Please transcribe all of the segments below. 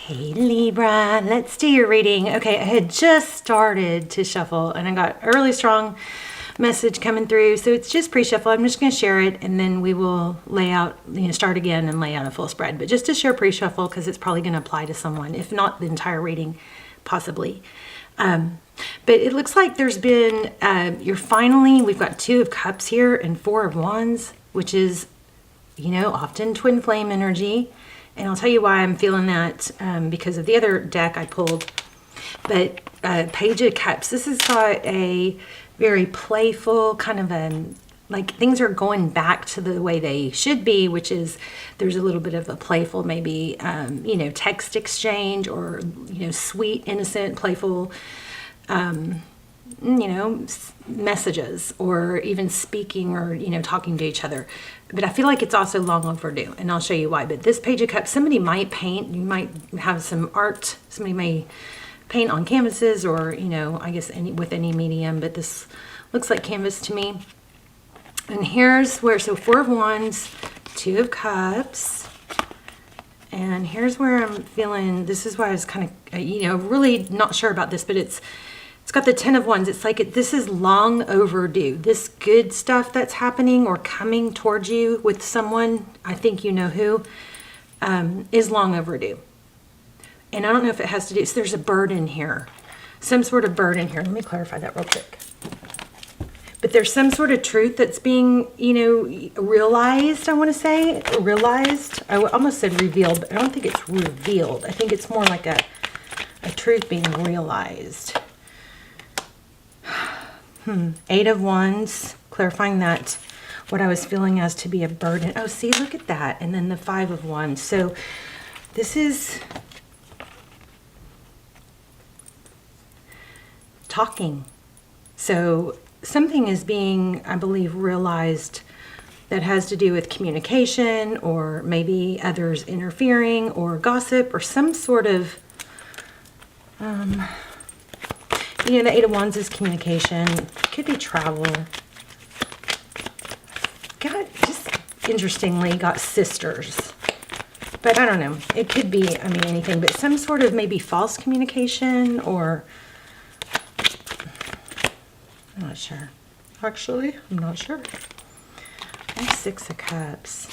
Hey Libra, let's do your reading. Okay, I had just started to shuffle and I got a really strong message coming through. So it's just pre-shuffle. I'm just going to share it and then we will lay out, start again and lay out a full spread. But just to share pre-shuffle because it's probably going to apply to someone, if not the entire reading, possibly. But it looks like there's been, we've got 2 of Cups here and 4 of Wands, which is, often twin flame energy. And I'll tell you why I'm feeling that because of the other deck I pulled. But Page of Cups, this has got a very playful kind of like things are going back to the way they should be, which is there's a little bit of a playful, maybe, text exchange or, sweet, innocent, playful, messages or even speaking or, talking to each other. But I feel like it's also long overdue, and I'll show you why. But this Page of Cups, somebody might paint, you might have some art, somebody may paint on canvases or, I guess with any medium, but this looks like canvas to me. And here's where, so 4 of Wands, 2 of Cups, and here's where I'm feeling, this is why I was kind of, really not sure about this, but it's got the 10 of Wands. It's like this is long overdue. This good stuff that's happening or coming towards you with someone, I think you know who, is long overdue. And I don't know if it has to do, so there's a burden here. Some sort of burden here. Let me clarify that real quick. But there's some sort of truth that's being, realized, I want to say. Realized. I almost said revealed, but I don't think it's revealed. I think it's more like a truth being realized. 8 of Wands, clarifying that what I was feeling as to be a burden. Oh, see, look at that. And then the 5 of Wands. So this is talking. So something is being, I believe, realized that has to do with communication or maybe others interfering or gossip or some sort of, the 8 of Wands is communication. Could be travel. Interestingly, got sisters. But I don't know. It could be, anything. But some sort of maybe false communication or... I'm not sure. Actually, I'm not sure. And 6 of Cups.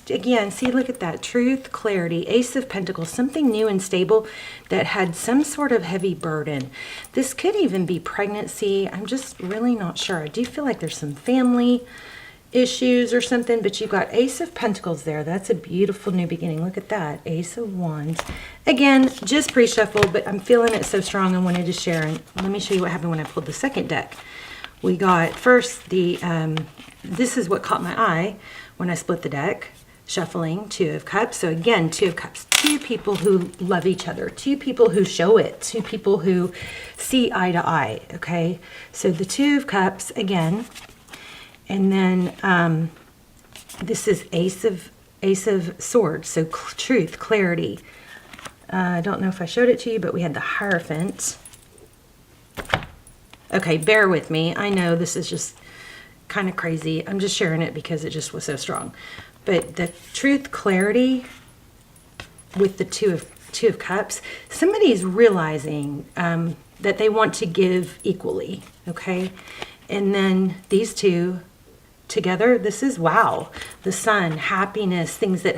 Again, see, look at that. Truth, clarity, Ace of Pentacles, something new and stable that had some sort of heavy burden. This could even be pregnancy. I'm just really not sure. I do feel like there's some family issues or something, but you've got Ace of Pentacles there. That's a beautiful new beginning. Look at that. Ace of Wands. Again, just pre-shuffle, but I'm feeling it so strong I wanted to share. And let me show you what happened when I pulled the second deck. We got first the, this is what caught my eye when I split the deck, shuffling 2 of Cups. So again, 2 of Cups, 2 people who love each other, 2 people who show it, 2 people who see eye to eye, okay? So the 2 of Cups again, and then this is Ace of Swords, so truth, clarity. I don't know if I showed it to you, but we had the Hierophant. Okay, bear with me. I know this is just kind of crazy. I'm just sharing it because it just was so strong. But the truth, clarity with the 2 of Cups, somebody's realizing that they want to give equally, okay? And then these 2 together, this is wow. The Sun, happiness, things that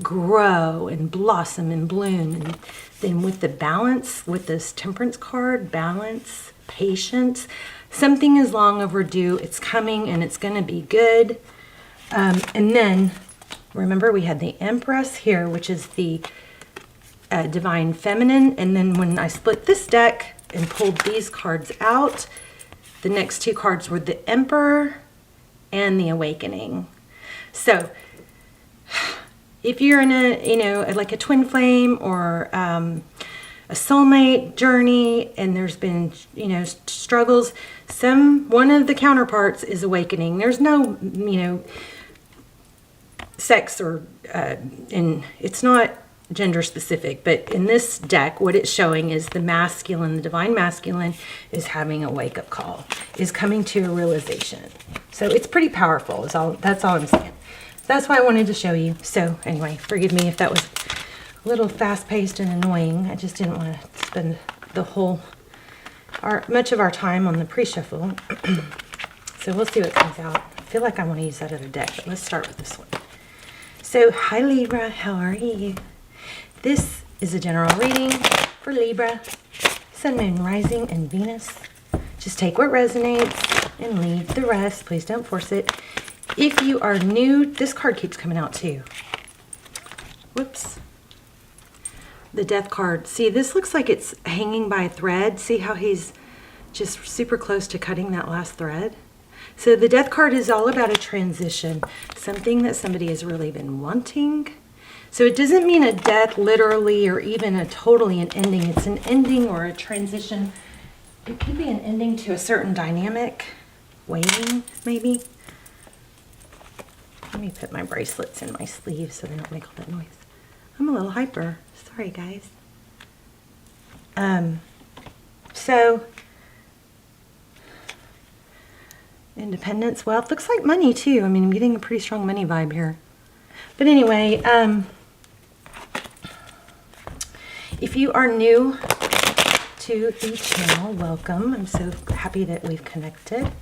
grow and blossom and bloom. And then with the balance, with this Temperance card, balance, patience, something is long overdue. It's coming and it's going to be good. And then, remember, we had the Empress here, which is the Divine Feminine. And then when I split this deck and pulled these cards out, the next 2 cards were the Emperor and the Awakening. So, if you're in a, like a twin flame or a soulmate journey and there's been, struggles, one of the counterparts is awakening. There's no, sex or, and it's not gender specific, but in this deck, what it's showing is the masculine, the divine masculine is having a wake-up call, is coming to a realization. So it's pretty powerful. That's all I'm saying. That's why I wanted to show you. So anyway, forgive me if that was a little fast-paced and annoying. I just didn't want to spend much of our time on the pre-shuffle. So we'll see what comes out. I feel like I want to use that other deck, but let's start with this one. So, hi Libra, how are you? This is a general reading for Libra, Sun, Moon, Rising, and Venus. Just take what resonates and leave the rest. Please don't force it. If you are new, this card keeps coming out too. Whoops. The Death card. See, this looks like it's hanging by a thread. See how he's just super close to cutting that last thread? So the Death card is all about a transition, something that somebody has really been wanting. So it doesn't mean a death literally or even a totally an ending. It's an ending or a transition. It could be an ending to a certain dynamic. Waiting, maybe. Let me put my bracelets in my sleeve so they don't make all that noise. I'm a little hyper. Sorry, guys. So, independence, wealth. Looks like money, too. I mean, I'm getting a pretty strong money vibe here. But anyway, if you are new to the channel, welcome. I'm so happy that we've connected.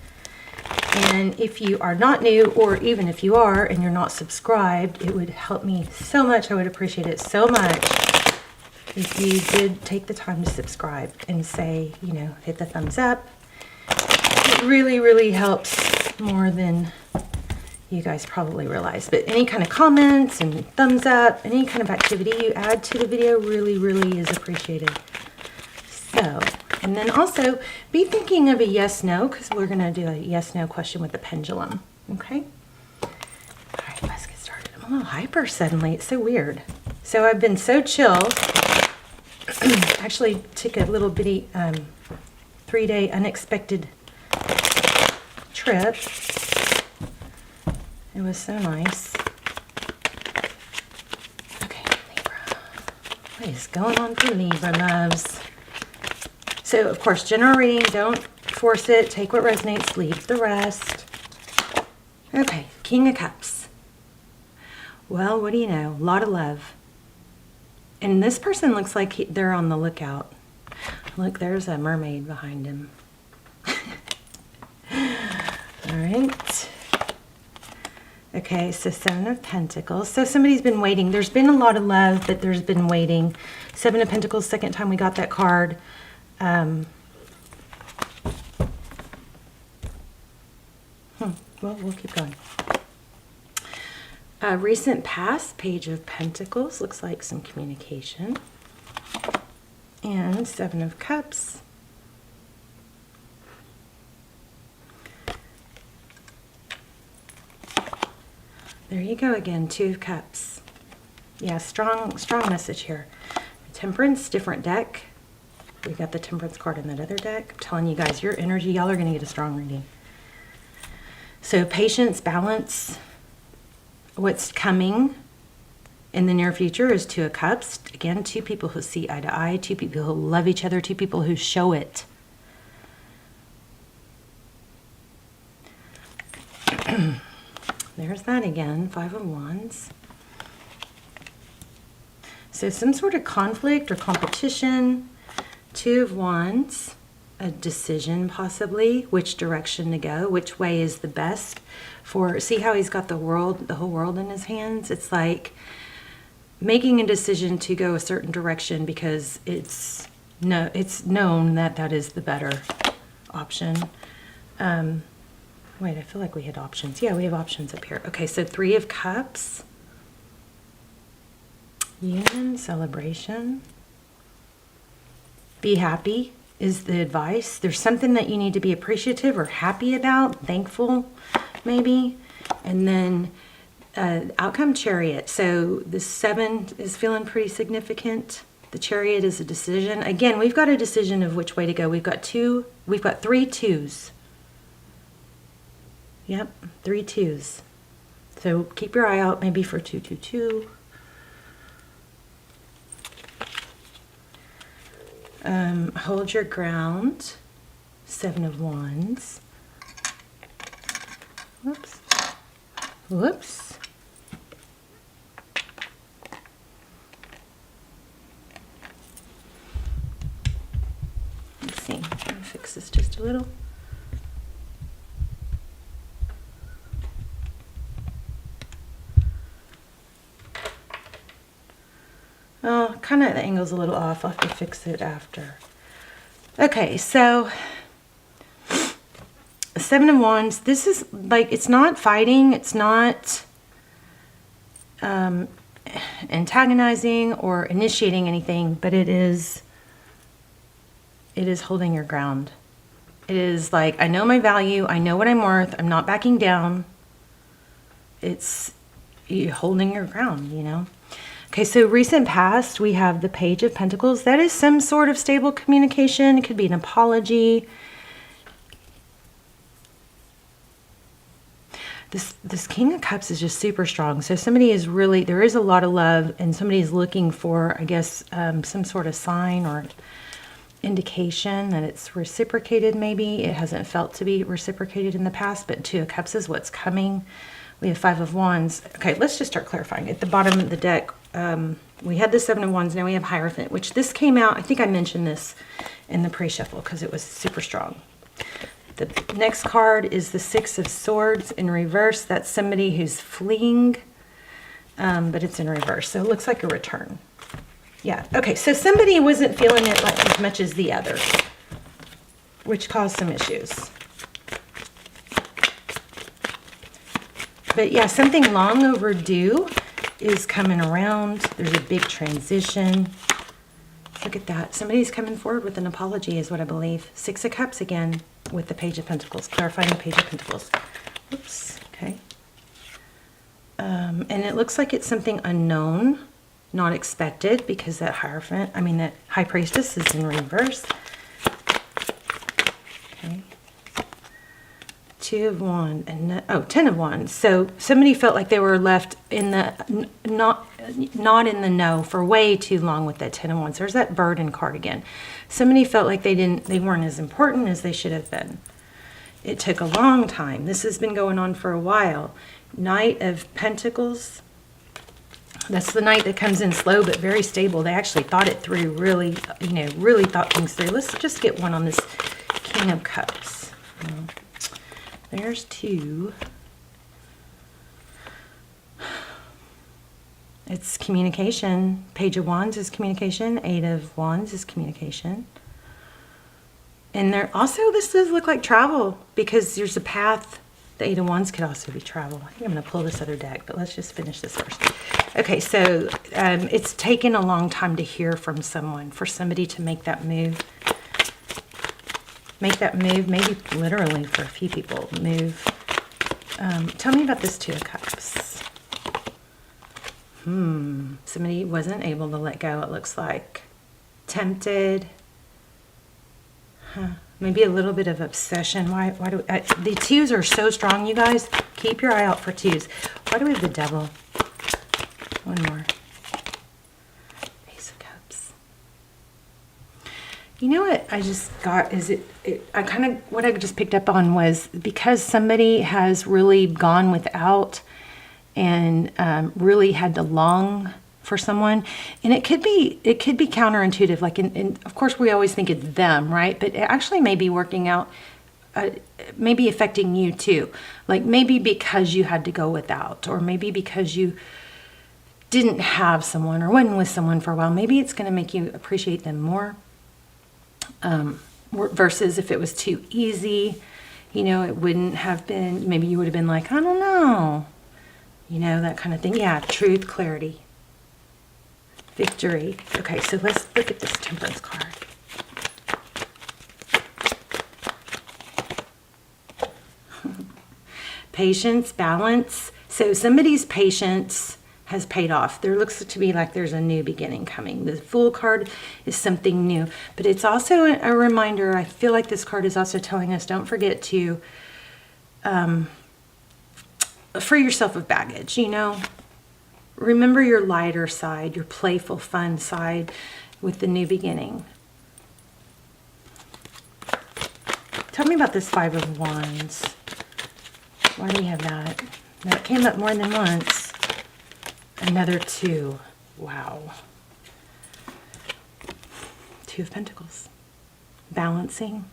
And if you are not new, or even if you are and you're not subscribed, it would help me so much. I would appreciate it so much if you did take the time to subscribe and say, you know, hit the thumbs up. It really, really helps more than you guys probably realize. But any kind of comments and thumbs up, any kind of activity you add to the video really, really is appreciated. So, and then also be thinking of a yes-no, because we're going to do a yes-no question with the pendulum. Okay? All right, let's get started. I'm a little hyper suddenly. It's so weird. So I've been so chill. Actually took a little bitty 3-day unexpected trip. It was so nice. Okay, Libra. What is going on for Libra, loves? So, of course, general reading, don't force it. Take what resonates, leave the rest. Okay, King of Cups. Well, what do you know? A lot of love. And this person looks like they're on the lookout. Look, there's a mermaid behind him. All right. Okay, so Seven of Pentacles. So somebody's been waiting. There's been a lot of love, but there's been waiting. Seven of Pentacles, second time we got that card. Well, we'll keep going. Recent past, Page of Pentacles. Looks like some communication. And Seven of Cups. There you go again, Two of Cups. Yeah, strong message here. Temperance, different deck. We got the Temperance card in that other deck. I'm telling you guys, your energy, y'all are going to get a strong reading. So patience, balance. What's coming in the near future is Two of Cups. Again, two people who see eye to eye, two people who love each other, two people who show it. There's that again, Five of Wands. So some sort of conflict or competition. Two of Wands, a decision possibly, which direction to go, which way is the best for, see how he's got the whole world in his hands? It's like making a decision to go a certain direction because it's known that that is the better option. Wait, I feel like we had options. Yeah, we have options up here. Okay, so Three of Cups. Union, celebration. Be happy is the advice. There's something that you need to be appreciative or happy about, thankful maybe. And then outcome, Chariot. So the 7 is feeling pretty significant. The Chariot is a decision. Again, we've got a decision of which way to go. We've got 3 2s. Yep, 3 2s. So keep your eye out maybe for 2 2 2. Hold your ground. 7 of Wands. Whoops. Whoops. fix this just a little. Oh, kind of the angle's a little off. I'll have to fix it after. Okay, so Seven of Wands. This is like, it's not fighting. It's not antagonizing or initiating anything, but it is holding your ground. It is like, I know my value. I know what I'm worth. I'm not backing down. It's you holding your ground, you know. Okay, so recent past, we have the Page of Pentacles. That is some sort of stable communication. It could be an apology. This King of Cups is just super strong. So somebody is really, there is a lot of love, and somebody is looking for, I guess, some sort of sign or indication that it's reciprocated maybe. It hasn't felt to be reciprocated in the past, but Two of Cups is what's coming. We have Five of Wands. Okay, let's just start clarifying. At the bottom of the deck, we had the Seven of Wands. Now we have Hierophant, which this came out, I think I mentioned this in the pre-shuffle because it was super strong. The next card is the Six of Swords in reverse. That's somebody who's fleeing, but it's in reverse. So it looks like a return. Yeah, okay, so somebody wasn't feeling it like as much as the other, which caused some issues. But yeah, something long overdue is coming around. There's a big transition. Look at that. Somebody's coming forward with an apology is what I believe. Six of Cups again with the Page of Pentacles. Clarifying the Page of Pentacles. Oops. Okay. And it looks like it's something unknown, not expected, because that Hierophant, that High Priestess is in reverse. Okay. Two of Wands and Ten of Wands. So somebody felt like they were left in the not in the know for way too long with that Ten of Wands. There's that burden card again. Somebody felt like they weren't as important as they should have been. It took a long time. This has been going on for a while. Knight of Pentacles. That's the knight that comes in slow but very stable. They actually thought it through, really thought things through. Let's just get one on this King of Cups. There's two. It's communication. Page of Wands is communication. Eight of Wands is communication. And there also, this does look like travel because there's a path. The Eight of Wands could also be travel. I think I'm going to pull this other deck, but let's just finish this first. Okay, so it's taken a long time to hear from someone, for somebody to make that move. Maybe literally for a few people, move. Tell me about this Two of Cups. Somebody wasn't able to let go, it looks like. Tempted. Maybe a little bit of obsession. Why do the twos are so strong, you guys? Keep your eye out for twos. Why do we have the Devil? One more. Ace of Cups. You know what I just got is what I just picked up on was because somebody has really gone without and really had to long for someone, and it could be counterintuitive, like and of course we always think it's them, right? But it actually may be working out, maybe affecting you too, like maybe because you had to go without, or maybe because you didn't have someone or wasn't with someone for a while. Maybe it's going to make you appreciate them more, versus if it was too easy, it wouldn't have been. Maybe you would have been like, I don't know, that kind of thing. Yeah, truth, clarity, victory. Okay, so let's look at this Temperance card. Patience, balance. So somebody's patience has paid off. There looks to be like there's a new beginning coming. The Fool card is something new, but it's also a reminder. I feel like this card is also telling us, don't forget to free yourself of baggage, Remember your lighter side, your playful, fun side with the new beginning. Tell me about this Five of Wands. Why do we have that? That came up more than once. Another two. Wow. Two of Pentacles. Balancing.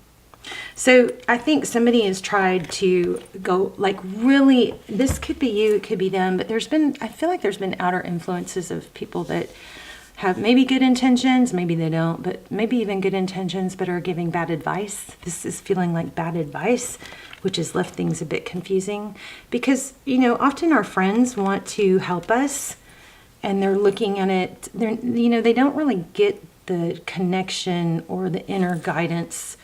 So I think somebody has tried to go like really, this could be you, it could be them, but I feel like there's been outer influences of people that have maybe good intentions, maybe they don't, but maybe even good intentions, but are giving bad advice. This is feeling like bad advice, which has left things a bit confusing because, often our friends want to help us and they're looking at it, they don't really get the connection or the inner guidance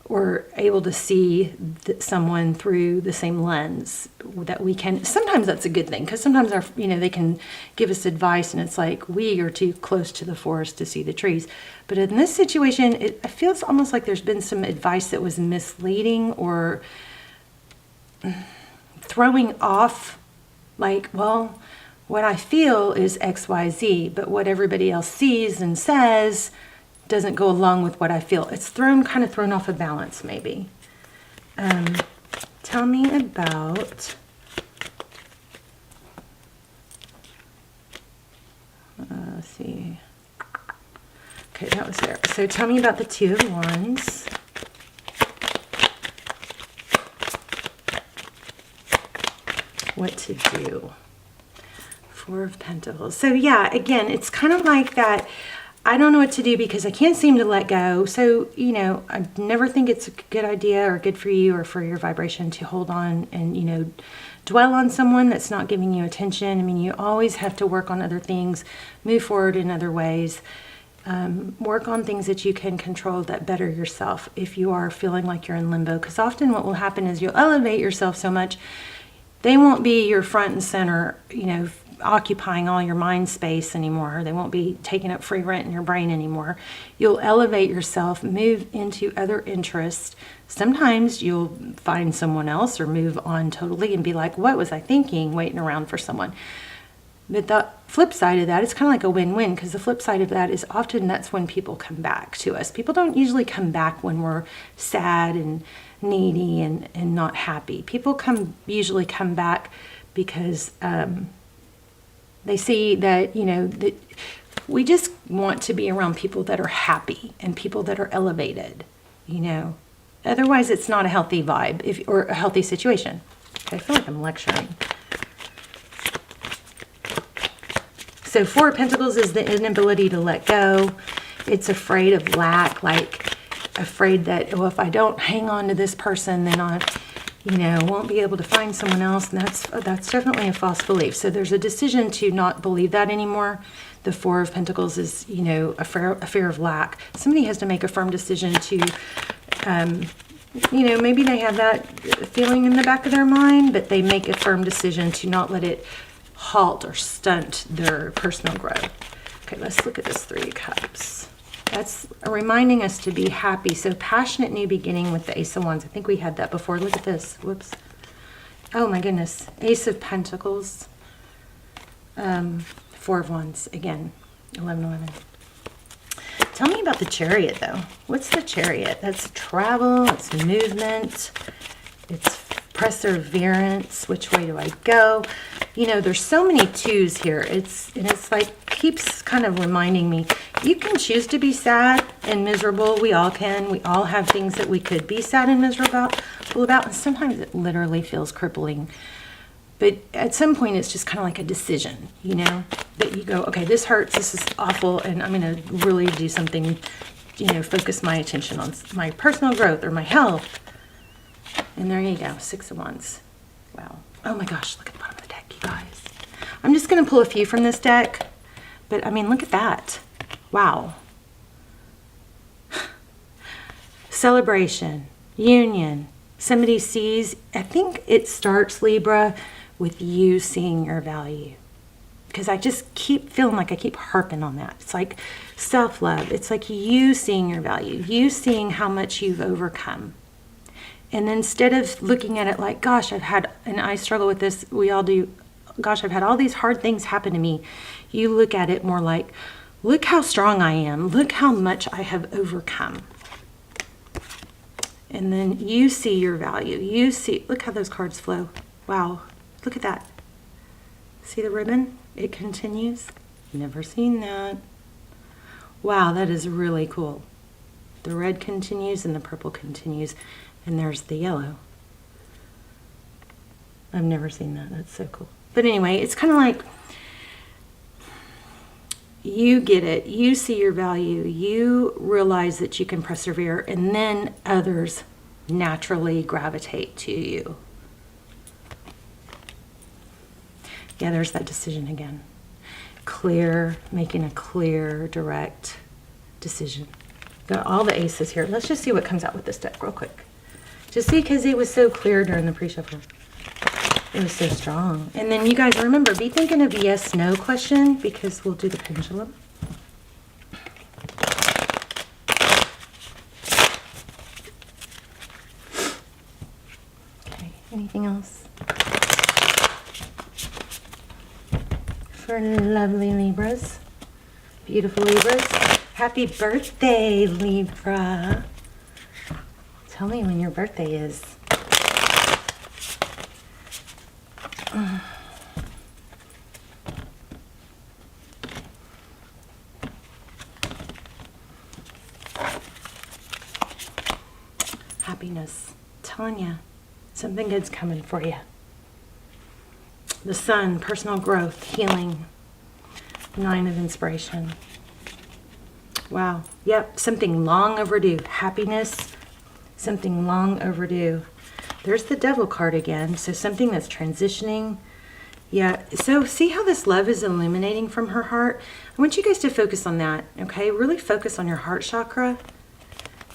or able to see someone through the same lens that we can. Sometimes that's a good thing because sometimes they can give us advice and it's like we are too close to the forest to see the trees. But in this situation, it feels almost like there's been some advice that was misleading or throwing off, like, well, what I feel is XYZ, but what everybody else sees and says doesn't go along with what I feel. It's kind of thrown off a balance, maybe. Tell me about, let's see. Okay, that was there. So tell me about the Two of Wands. What to do. Four of Pentacles. So yeah, again, it's kind of like that. I don't know what to do because I can't seem to let go. So, I never think it's a good idea or good for you or for your vibration to hold on and, dwell on someone that's not giving you attention. I mean, you always have to work on other things, move forward in other ways, work on things that you can control that better yourself if you are feeling like you're in limbo. Because often what will happen is you'll elevate yourself so much, they won't be your front and center, occupying all your mind space anymore. They won't be taking up free rent in your brain anymore. You'll elevate yourself, move into other interests. Sometimes you'll find someone else or move on totally and be like, what was I thinking, waiting around for someone? But the flip side of that, it's kind of like a win-win, because the flip side of that is often that's when people come back to us. People don't usually come back when we're sad and needy and not happy. People usually come back because they see that, that we just want to be around people that are happy and people that are elevated, Otherwise, it's not a healthy vibe or a healthy situation. Okay, I feel like I'm lecturing. So Four of Pentacles is the inability to let go. It's afraid of lack, like afraid that, if I don't hang on to this person, then I won't be able to find someone else. And that's definitely a false belief. So there's a decision to not believe that anymore. The Four of Pentacles is, a fear of lack. Somebody has to make a firm decision to, maybe they have that feeling in the back of their mind, but they make a firm decision to not let it halt or stunt their personal growth. Okay, let's look at this Three of Cups. That's reminding us to be happy. So passionate new beginning with the Ace of Wands. I think we had that before. Look at this. Whoops. Oh my goodness. Ace of Pentacles. Four of Wands. Again. 11. Tell me about the Chariot though. What's the Chariot? That's travel. It's movement. It's perseverance. Which way do I go? There's so many twos here. It's like keeps kind of reminding me, you can choose to be sad and miserable. We all can. We all have things that we could be sad and miserable about. And sometimes it literally feels crippling. But at some point, it's just kind of like a decision, that you go, okay, this hurts. This is awful. And I'm going to really do something, focus my attention on my personal growth or my health. And there you go. Six of Wands. Wow. Oh my gosh. Look at the bottom of the deck, you guys. I'm just going to pull a few from this deck. But, look at that. Wow. Celebration. Union. Somebody sees. I think it starts, Libra, with you seeing your value. Because I just keep feeling like I keep harping on that. It's like self-love. It's like you seeing your value. You seeing how much you've overcome. And instead of looking at it like, gosh, and I struggle with this, we all do, gosh, I've had all these hard things happen to me. You look at it more like, look how strong I am. Look how much I have overcome. And then you see your value. You see, look how those cards flow. Wow, look at that. See the ribbon? It continues. Never seen that. Wow, that is really cool. The red continues and the purple continues, and there's the yellow. I've never seen that. That's so cool. But anyway, it's kind of like you get it. You see your value. You realize that you can persevere, and then others naturally gravitate to you. Yeah, there's that decision again. Clear, making a clear, direct decision. Got all the aces here. Let's just see what comes out with this deck real quick. Just see, because it was so clear during the pre-shuffle. It was so strong. And then you guys remember, be thinking of yes, no question, because we'll do the pendulum. Okay, anything else? For lovely Libras. Beautiful Libras. Happy birthday, Libra. Tell me when your birthday is. Happiness. Telling you, something good's coming for you. The Sun, personal growth, healing. 9 of inspiration. Wow. Yep, something long overdue. Happiness, something long overdue. There's the Devil card again. So something that's transitioning. Yeah, so see how this love is illuminating from her heart? I want you guys to focus on that, okay? Really focus on your heart chakra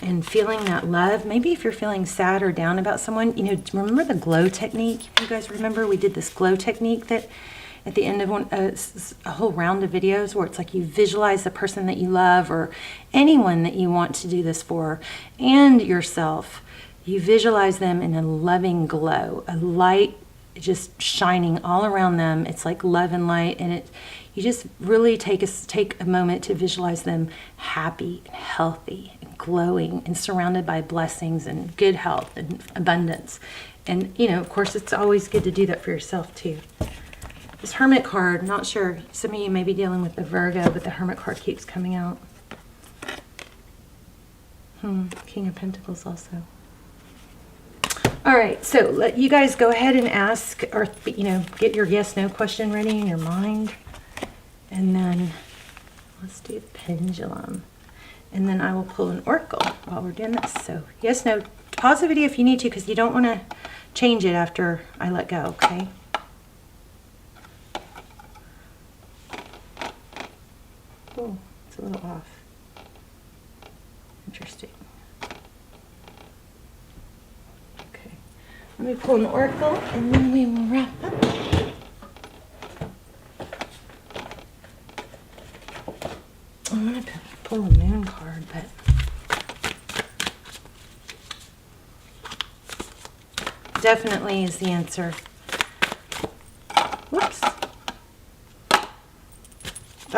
and feeling that love. Maybe if you're feeling sad or down about someone, you know, remember the glow technique? You guys remember we did this glow technique that at the end of a whole round of videos where it's like you visualize the person that you love or anyone that you want to do this for and yourself. You visualize them in a loving glow, a light just shining all around them. It's like love and light, and you just really take a moment to visualize them happy and healthy and glowing and surrounded by blessings and good health and abundance. And you know, of course, it's always good to do that for yourself too. This Hermit card, not sure, some of you may be dealing with the Virgo, but the Hermit card keeps coming out. King of Pentacles also. All right, so let you guys go ahead and ask, or you know, get your yes no question ready in your mind. And then let's do the pendulum. And then I will pull an oracle while we're doing this. So yes, no, pause the video if you need to, because you don't want to change it after I let go, okay? Oh, it's a little off. Interesting. Okay, let me pull an oracle and then we will wrap up. I'm going to pull a moon card, but definitely is the answer. Whoops.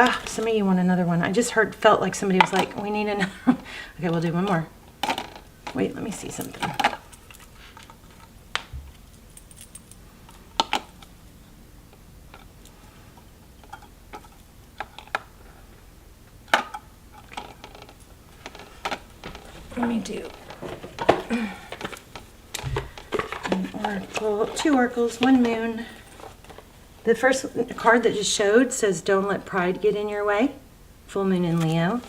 Ah, some of you want another one. I just felt like somebody was like, we need another. Okay, we'll do one more. Wait, let me see something. Let me do an oracle, 2 oracles, 1 moon. The first card that just showed says, don't let pride get in your way. Full moon in Leo.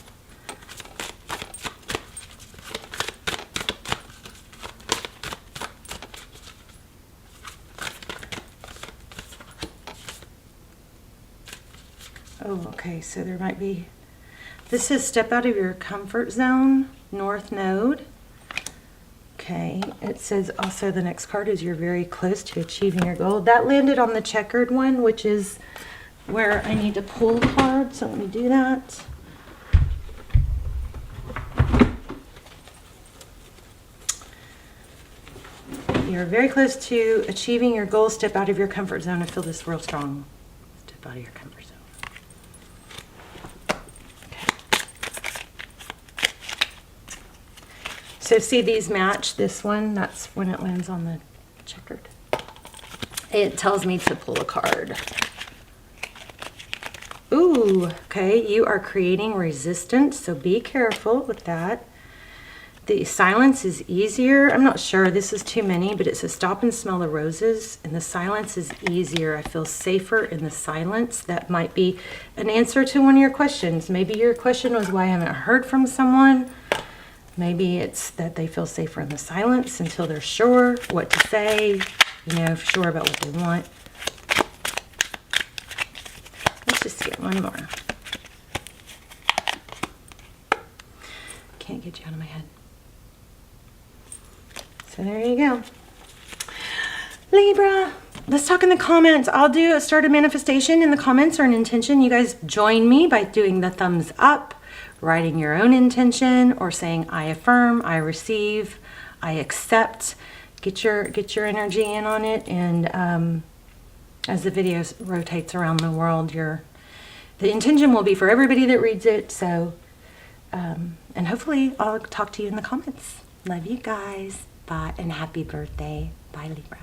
Oh, okay, so there might be, this says step out of your comfort zone, North Node. Okay, it says also the next card is you're very close to achieving your goal. That landed on the checkered one, which is where I need to pull a card, so let me do that. You're very close to achieving your goal. Step out of your comfort zone. I feel this real strong. Step out of your comfort zone. So see these match this one, that's when it lands on the checkered. It tells me to pull a card. Ooh, okay, you are creating resistance, so be careful with that. The silence is easier. I'm not sure. This is too many, but it says stop and smell the roses. And the silence is easier. I feel safer in the silence. That might be an answer to one of your questions. Maybe your question was why I haven't heard from someone. Maybe it's that they feel safer in the silence until they're sure what to say, you know, sure about what they want. Let's just get one more. Can't get you out of my head. So there you go. Libra, let's talk in the comments. I'll start a manifestation in the comments or an intention. You guys join me by doing the thumbs up, writing your own intention, or saying I affirm, I receive, I accept. Get your energy in on it, and as the video rotates around the world, the intention will be for everybody that reads it. So, and hopefully I'll talk to you in the comments. Love you guys. Bye, and happy birthday. Bye, Libra.